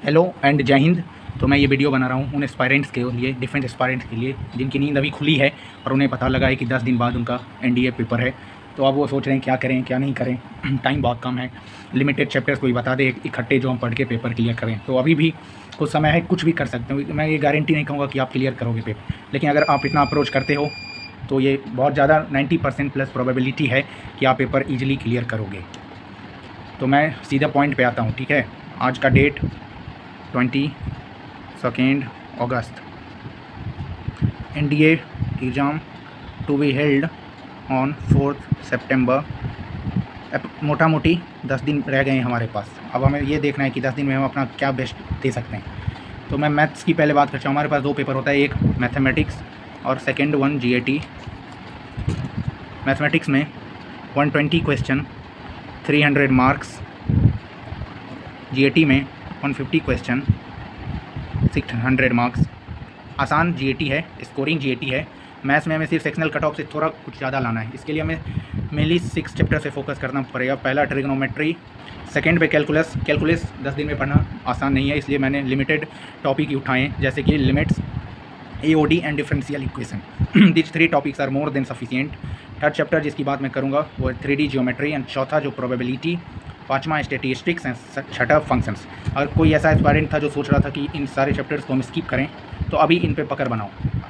Hello and जय हिंद। तो मैं ये वीडियो बना रहा हूँ उन एस्पायरेंट्स के लिए, डिफेंस एस्पायरेंट्स के लिए जिनकी नींद अभी खुली है और उन्हें पता लगा है कि 10 दिन बाद उनका एनडीए पेपर है। तो अब वो सोच रहे हैं क्या करें क्या नहीं करें। टाइम बहुत कम है, लिमिटेड चैप्टर्स कोई बता दे इकट्ठे जो हम पढ़ के पेपर क्लियर करें। तो अभी भी कुछ समय है, कुछ भी कर सकते हो। मैं ये गारंटी नहीं कहूँगा कि आप क्लियर करोगे पेपर, लेकिन अगर आप इतना अप्रोच करते हो तो ये बहुत ज़्यादा 90% प्लस प्रोबेबिलिटी है कि आप पेपर ईजिली क्लियर करोगे। तो मैं सीधा पॉइंट पे आता हूँ, ठीक है। आज का डेट 22 अगस्त। NDA exam to be held on 4 सितंबर। मोटा मोटी 10 दिन रह गए हैं हमारे पास। अब हमें ये देखना है कि 10 दिन में हम अपना क्या बेस्ट दे सकते हैं। तो मैं मैथ्स की पहले बात करता हूँ। हमारे पास 2 पेपर होता है, एक मैथमेटिक्स और सेकेंड वन जीएटी। मैथमेटिक्स में 120 क्वेश्चन 300 मार्क्स, जीएटी में 150 क्वेश्चन 600 मार्क्स। आसान जीएटी है, स्कोरिंग जीएटी है। मैथ्स में हमें सिर्फ सेक्शनल कट ऑफ से थोड़ा कुछ ज़्यादा लाना है। इसके लिए हमें मेनली 6 चैप्टर से फोकस करना पड़ेगा। पहला ट्रिग्नोमेट्री, सेकेंड पे कैलकुलस। 10 दिन में पढ़ना आसान नहीं है, इसलिए मैंने लिमिटेड टॉपिक उठाए जैसे कि limits, AOD and differential equation. This 3 topics are more than sufficient. Third chapter जिसकी बात मैं करूँगा वो 3D जियोमेट्री एंड चौथा जो प्रोबेबिलिटी, पाँचवा स्टेटिस्टिक्स एंड छठा फंक्शंस। अगर कोई ऐसा एस्पायरेंट था जो सोच रहा था कि इन सारे चैप्टर्स को हम स्किप करें, तो अभी इन पे पकड़ बनाओ।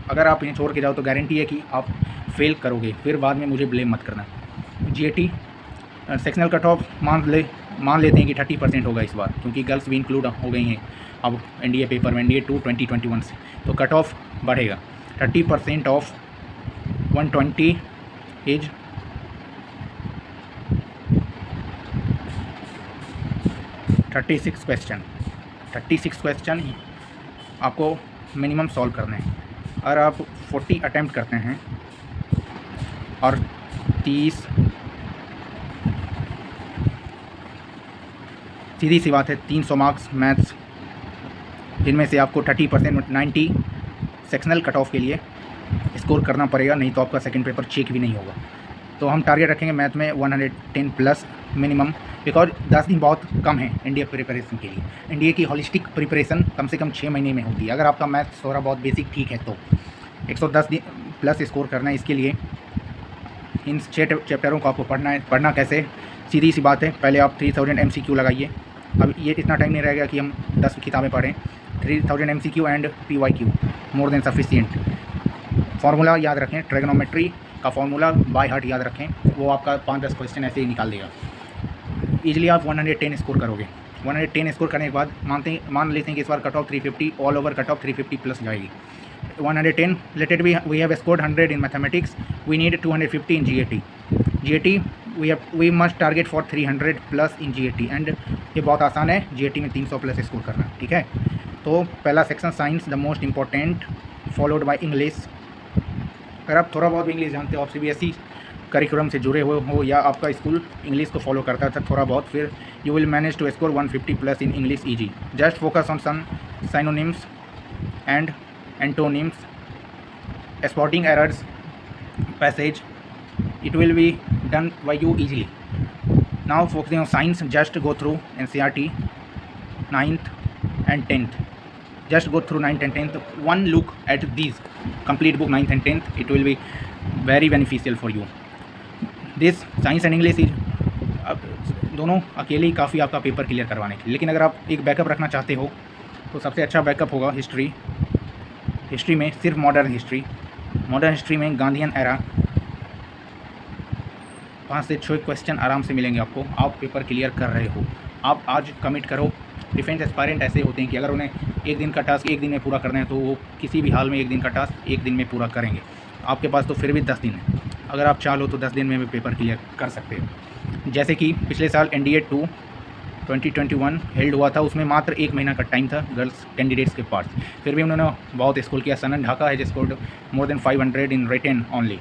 अगर आप इन्हें छोड़ के जाओ तो गारंटी है कि आप फेल करोगे, फिर बाद में मुझे ब्लेम मत करना। जीएटी सेक्शनल कट ऑफ मान लेते हैं कि 30% होगा इस बार, क्योंकि गर्ल्स भी इंक्लूड हो गई हैं अब एनडीए पेपर में, एनडीए 2 2021 से। तो कट ऑफ बढ़ेगा। 30% ऑफ 120 इज 36 क्वेश्चन। 36 क्वेश्चन आपको मिनिमम सॉल्व करने हैं। अगर आप 40 अटैम्प्ट करते हैं और 30, सीधी सी बात है 300 मार्क्स मैथ्स, जिनमें से आपको 30% 90 सेक्शनल कट ऑफ के लिए स्कोर करना पड़ेगा, नहीं तो आपका सेकंड पेपर चेक भी नहीं होगा। तो हम टारगेट रखेंगे मैथ में 110 प्लस मिनिमम, बिकॉज 10 दिन बहुत कम है एनडीए प्रिपरेशन के लिए। एनडीए की होलिस्टिक प्रिपरेशन कम से कम 6 महीने में होती है। अगर आपका मैथ थोड़ा बहुत बेसिक ठीक है तो 110 दिन प्लस स्कोर करना है। इसके लिए इन 6 चैप्टरों को आपको पढ़ना है। पढ़ना कैसे, सीधी सी बात है, पहले आप 3000 MCQ लगाइए। अब ये इतना टाइम नहीं रहेगा कि हम 10 किताबें पढ़ें। 3000 MCQ and PYQ more than sufficient. Formula याद रखें, ट्रिग्नोमेट्री का फार्मूला बाय हार्ट याद रखें, वो आपका 5-10 क्वेश्चन ऐसे ही निकाल देगा। ईजिली आप 110 स्कोर करोगे। 110 स्कोर करने के बाद मान लेते हैं कि इस बार cut off 350, all over cut off 350 plus जाएगी। 110 लेटेड we have scored 100 in mathematics, we need 250 in GAT we must target for 300 plus in GAT. And ये बहुत आसान है, जीएटी में 300 प्लस स्कोर करना, ठीक है। तो पहला section science the most important, followed by English. अगर आप थोड़ा बहुत इंग्लिश जानते हो, आप सीबीएसई करिकुलम से जुड़े हुए हो या आपका स्कूल इंग्लिश को फॉलो करता था थोड़ा बहुत, फिर you will manage to score 150 plus in English easy. Just focus on some synonyms and antonyms, spotting errors, passage, it will be done by you easily. Now focusing on science, just go through NCERT 9th and 10th. Just go through 9th and 10th. One look at these complete book 9th and 10th. It will be very beneficial for you. This science and English is दोनों अकेले ही काफ़ी आपका paper clear करवाने के लिए। लेकिन अगर आप एक बैकअप रखना चाहते हो तो सबसे अच्छा बैकअप होगा हिस्ट्री। हिस्ट्री में सिर्फ मॉडर्न हिस्ट्री में गांधीयन एरा 5 से 6 क्वेश्चन आराम से मिलेंगे आपको। आप पेपर क्लियर कर रहे हो, आप आज कमिट करो। डिफेंस एस्पायरेंट ऐसे होते हैं कि अगर उन्हें एक दिन का टास्क एक दिन में पूरा करना है तो वो किसी भी हाल में एक दिन का टास्क एक दिन में पूरा करेंगे। आपके पास तो फिर भी 10 दिन है। अगर आप चाहो तो 10 दिन में भी पेपर क्लियर कर सकते हो। जैसे कि पिछले साल एनडीए 2 2021 हेल्ड हुआ था, उसमें मात्र 1 महीना का टाइम था गर्ल्स कैंडिडेट्स के पास, फिर भी उन्होंने बहुत स्कोर किया। सनन ढाका है scored more than 500 in written only.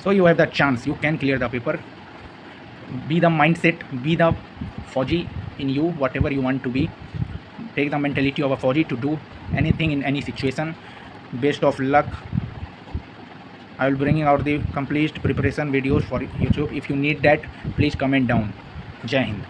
So you have the chance, you can clear the paper. Be the mindset, be the Fauji in you, whatever you want to be. Take the mentality of a Fauji to do anything in any situation. Best of luck. I will bring out the complete preparation videos for YouTube. If you need that, please comment down. Jai Hind.